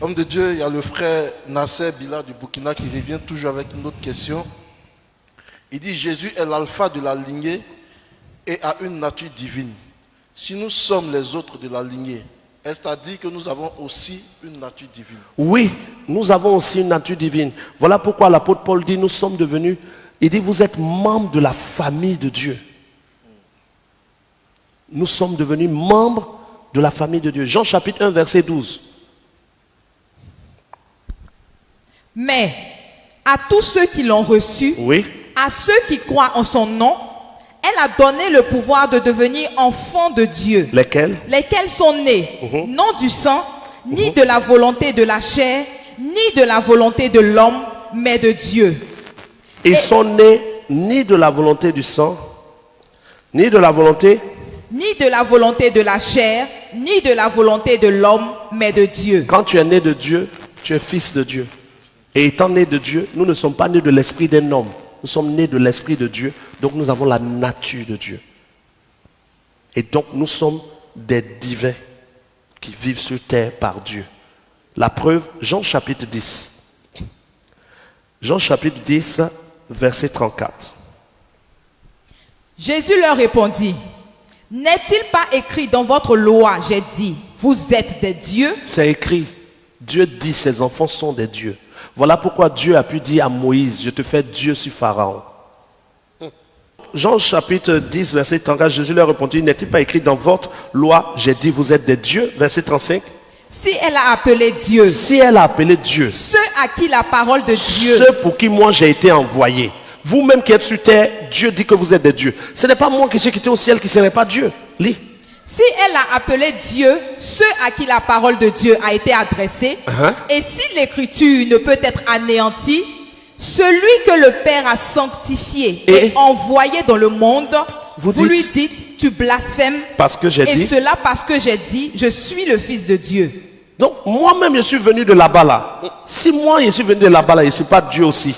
Homme de Dieu, il y a le frère Nasser Bila du Burkina qui revient toujours avec une autre question. Il dit Jésus est l'alpha de la lignée et a une nature divine. Si nous sommes les autres de la lignée, est-ce à dire que nous avons aussi une nature divine? Oui, nous avons aussi une nature divine. Voilà pourquoi l'apôtre Paul dit nous sommes devenus, il dit vous êtes membres de la famille de Dieu. Nous sommes devenus membres de la famille de Dieu. Jean chapitre 1 verset 12. Mais à tous ceux qui l'ont reçu, Oui. à ceux qui croient en son nom, elle a donné le pouvoir de devenir enfants de Dieu. Lesquels? Lesquels sont nés, non du sang, ni de la volonté de la chair, ni de la volonté de l'homme, mais de Dieu. Ils sont nés ni de la volonté du sang, ni de la volonté, Ni de la volonté de la chair, ni de la volonté de l'homme, mais de Dieu. quand tu es né de Dieu, tu es fils de Dieu. Et étant né de Dieu, nous ne sommes pas nés de l'esprit d'un homme. Nous sommes nés de l'esprit de Dieu. Donc nous avons la nature de Dieu. Et donc nous sommes des divins qui vivent sur terre par Dieu. La preuve, Jean chapitre 10. Jean chapitre 10, verset 34. Jésus leur répondit, n'est-il pas écrit dans votre loi, j'ai dit, vous êtes des dieux? C'est écrit. Dieu dit ses enfants sont des dieux. Voilà pourquoi Dieu a pu dire à Moïse, je te fais Dieu sur Pharaon. Jean chapitre 10, verset 34, Jésus leur répondit, n'est-il pas écrit dans votre loi, j'ai dit vous êtes des dieux? Verset 35. Si elle a appelé Dieu, Si elle a appelé Dieu, ceux à qui la parole de Dieu, ceux pour qui moi j'ai été envoyé, vous-même qui êtes sur terre, Dieu dit que vous êtes des dieux. Ce n'est pas moi qui suis quitté au ciel qui ne serait pas Dieu. Lis. si elle a appelé Dieu, ceux à qui la parole de Dieu a été adressée, et si l'écriture ne peut être anéantie, celui que le Père a sanctifié et envoyé dans le monde, vous lui dites, tu blasphèmes, Parce que j'ai et dit. cela parce que j'ai dit, je suis le Fils de Dieu. Donc moi-même je suis venu de là-bas là. Si moi je suis venu de là-bas là, je ne suis pas Dieu aussi.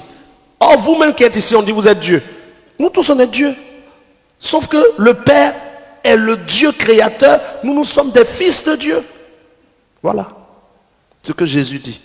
Or vous-même qui êtes ici, on dit vous êtes Dieu. Nous tous on est Dieu. Sauf que le Père est le Dieu créateur. Nous sommes des fils de Dieu. Voilà ce que Jésus dit.